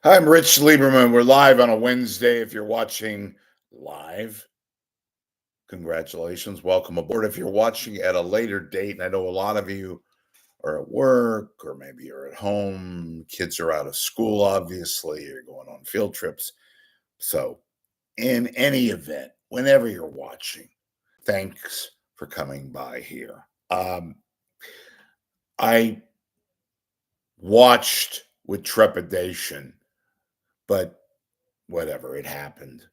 Hi, I'm Rich Lieberman. We're live on a Wednesday. If you're watching live, congratulations. Welcome aboard. If you're watching at a later date, and I know a lot of you are at work or maybe you're at home, kids are out of school, obviously, you're going on field trips. So, in any event, whenever you're watching, thanks for coming by here. I watched with trepidation, but whatever, it happened.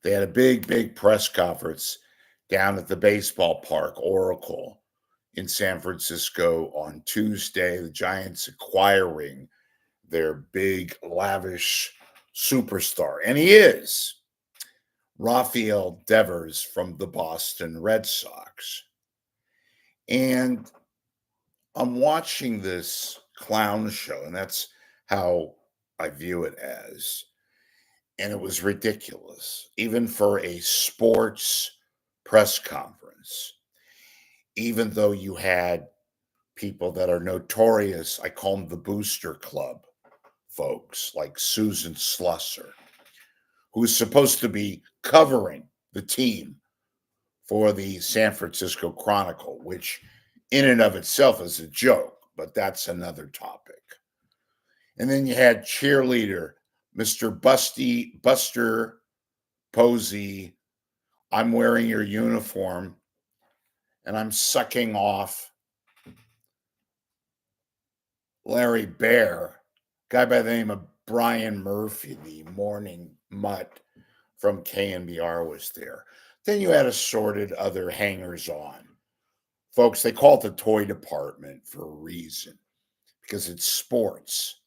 They had a big press conference down at the baseball park, Oracle, in San Francisco on Tuesday. The Giants acquiring their big, lavish superstar. And he is Rafael Devers from the Boston Red Sox. And I'm watching this clown show, and that's how I view it as. And it was ridiculous, even for a sports press conference, even though you had people that are notorious. I call them the Booster Club folks, like Susan Slusser, who is supposed to be covering the team for the San Francisco Chronicle, which in and of itself is a joke, but that's another topic. And then you had cheerleader Mr. Buster Posey. I'm wearing your uniform and I'm sucking off Larry Bear, guy by the name of Brian Murphy, the morning mutt from KNBR was there. Then you had assorted other hangers on. Folks, they call it the toy department for a reason, because it's sports.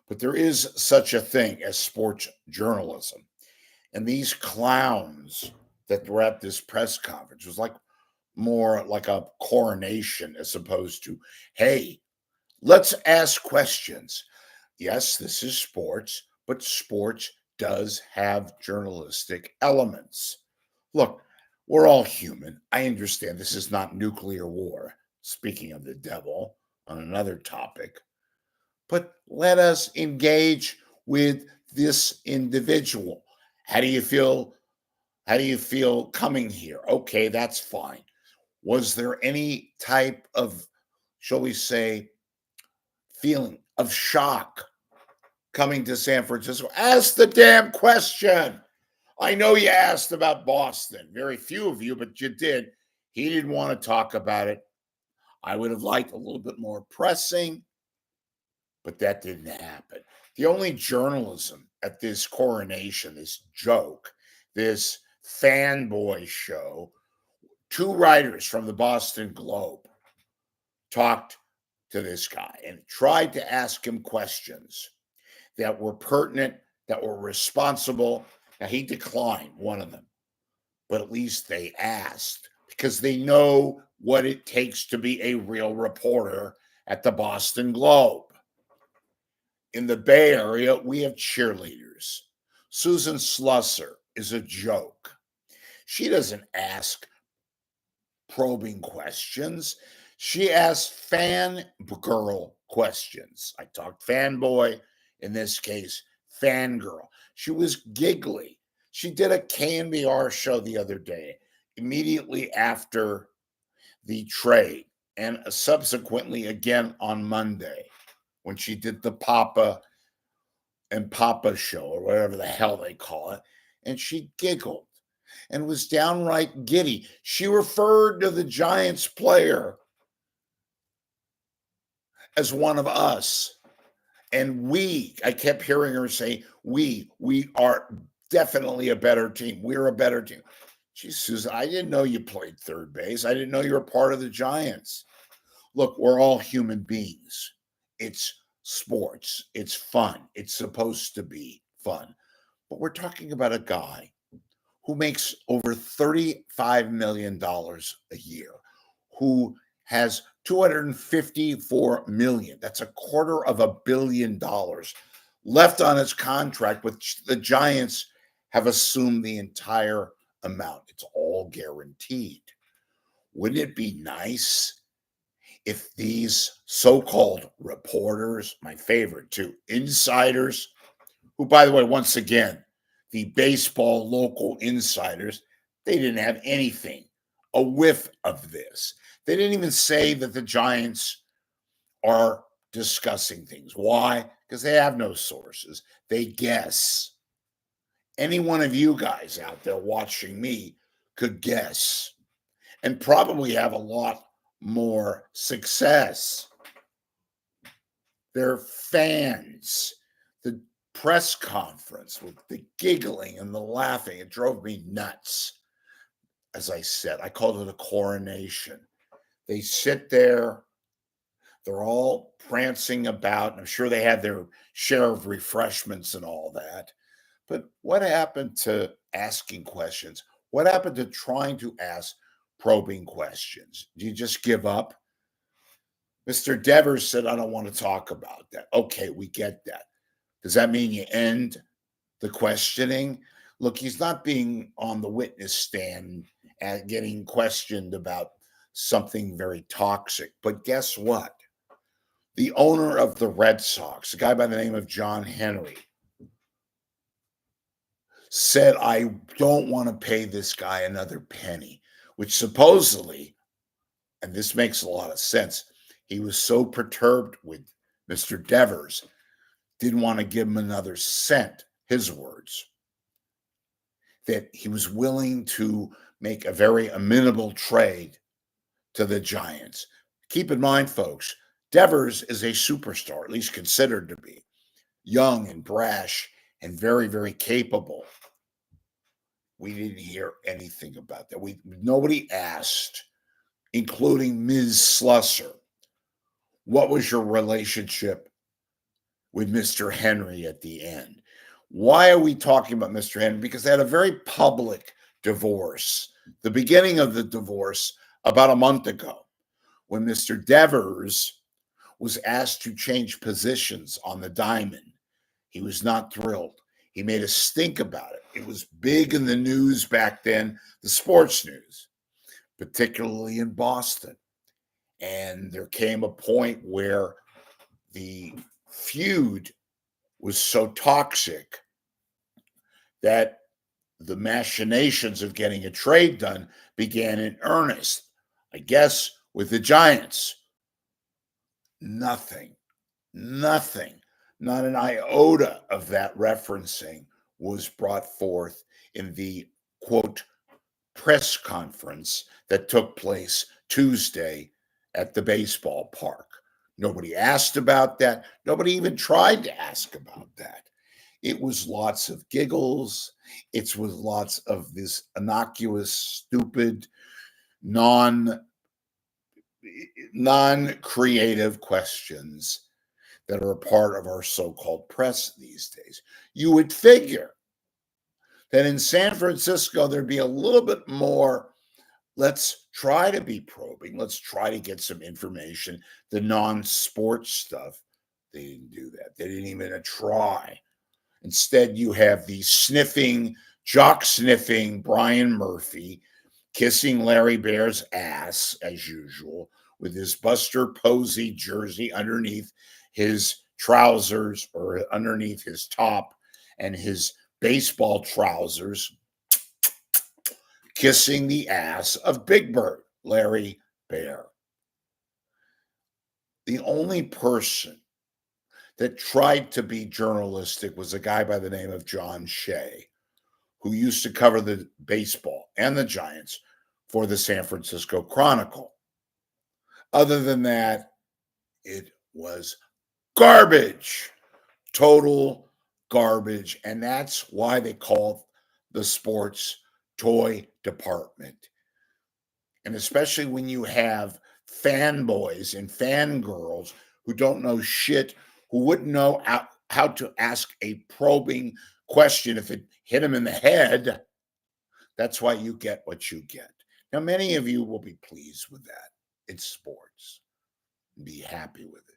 But there is such a thing as sports journalism. And these clowns that were at this press conference was like more like a coronation as opposed to, hey, let's ask questions. Yes, this is sports, but sports does have journalistic elements. Look, we're all human. I understand this is not nuclear war, speaking of the devil on another topic, but let us engage with this individual. How do you feel? How do you feel coming here? Okay, that's fine. Was there any type of, shall we say, feeling of shock coming to San Francisco? Ask the damn question. I know you asked about Boston. Very few of you, but you did. He didn't want to talk about it. I would have liked a little bit more pressing, but that didn't happen. The only journalism at this coronation, this joke, this fanboy show, two writers from the Boston Globe talked to this guy and tried to ask him questions that were pertinent, that were responsible. Now, he declined one of them, but at least they asked because they know what it takes to be a real reporter at the Boston Globe. In the Bay Area, we have cheerleaders. Susan Slusser is a joke. She doesn't ask probing questions. She asks fangirl questions. I talked fanboy, in this case, fangirl. She was giggly. She did a KNBR show the other day, immediately after the trade, and subsequently again on Monday when she did the Papa and Papa show, or whatever the hell they call it. And she giggled and was downright giddy. She referred to the Giants player as one of us. And I kept hearing her say, we are definitely a better team. We're a better team. She says, I didn't know you played third base. I didn't know you were part of the Giants. Look, we're all human beings. It's sports. It's fun. It's supposed to be fun. But we're talking about a guy who makes over $35 million a year, who has 254 million. That's $250 million left on his contract, which the Giants have assumed the entire amount. It's all guaranteed. Wouldn't it be nice if these so-called reporters, my favorite too, insiders, who, by the way, once again, the baseball local insiders, they didn't have anything, a whiff of this. They didn't even say that the Giants are discussing things. Why? Because they have no sources. They guess. Any one of you guys out there watching me could guess and probably have a lot more success. They're fans. The press conference with the giggling and the laughing, it drove me nuts. As I said, I called it a coronation. They sit there, they're all prancing about, and I'm sure they had their share of refreshments and all that. But what happened to asking questions? What happened to trying to ask probing questions? Do you just give up? Mr. Devers said, I don't want to talk about that. Okay, we get that. Does that mean you end the questioning? Look, he's not being on the witness stand and getting questioned about something very toxic. But guess what? The owner of the Red Sox, a guy by the name of John Henry, said, I don't want to pay this guy another penny, which supposedly, and this makes a lot of sense, he was so perturbed with Mr. Devers, didn't want to give him another cent, his words, that he was willing to make a very amenable trade to the Giants. Keep in mind, folks, Devers is a superstar, at least considered to be, young and brash and very, very capable. We didn't hear anything about that. Nobody asked, including Ms. Slusser, what was your relationship with Mr. Henry at the end? Why are we talking about Mr. Henry? Because they had a very public divorce, the beginning of the divorce about a month ago, when Mr. Devers was asked to change positions on the diamond. He was not thrilled. He made a stink about it. It was big in the news back then, the sports news, particularly in Boston. And there came a point where the feud was so toxic that the machinations of getting a trade done began in earnest. I guess with the Giants, nothing, not an iota of that referencing was brought forth in the quote press conference that took place Tuesday at the baseball park. Nobody asked about that. Nobody even tried to ask about that. It was lots of giggles. It was lots of this innocuous, stupid, non-creative questions that are a part of our so-called press these days. You would figure that in San Francisco, there'd be a little bit more, let's try to be probing, let's try to get some information, the non-sports stuff. They didn't do that. They didn't even try. Instead, you have the jock-sniffing Brian Murphy kissing Larry Bear's ass, as usual, with his Buster Posey jersey underneath his trousers or underneath his top and his baseball trousers, kissing the ass of Big Bird, Larry Bear. The only person that tried to be journalistic was a guy by the name of John Shea, who used to cover the baseball and the Giants for the San Francisco Chronicle. Other than that, it was garbage, total garbage. And that's why they call the sports toy department. And especially when you have fanboys and fangirls who don't know shit, who wouldn't know how to ask a probing question if it hit them in the head. That's why you get what you get. Now, many of you will be pleased with that. It's sports. Be happy with it.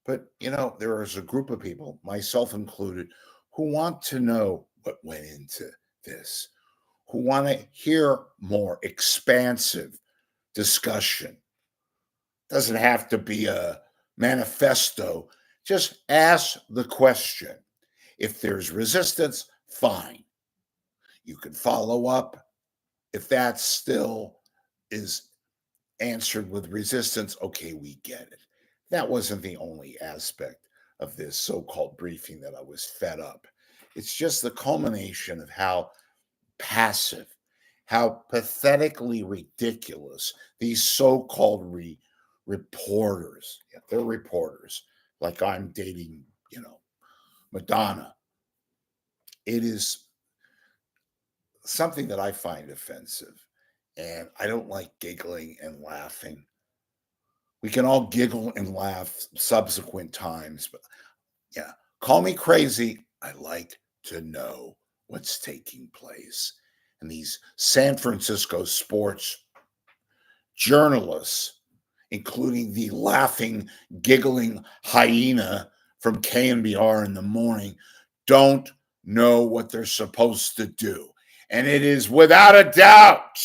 But, there is a group of people, myself included, who want to know what went into this, who want to hear more expansive discussion. Doesn't have to be a manifesto. Just ask the question. If there's resistance, fine. You can follow up. If that still is answered with resistance, okay, we get it. That wasn't the only aspect of this so-called briefing that I was fed up. It's just the culmination of how passive, how pathetically ridiculous these so-called reporters, yeah, they're reporters, like I'm dating, Madonna. It is something that I find offensive. And I don't like giggling and laughing. We can all giggle and laugh subsequent times, but yeah, call me crazy. I like to know what's taking place. And these San Francisco sports journalists, including the laughing, giggling hyena from KNBR in the morning, don't know what they're supposed to do. And it is without a doubt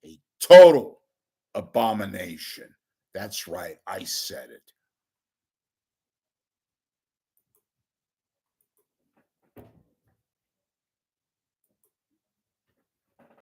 a total abomination. That's right, I said it.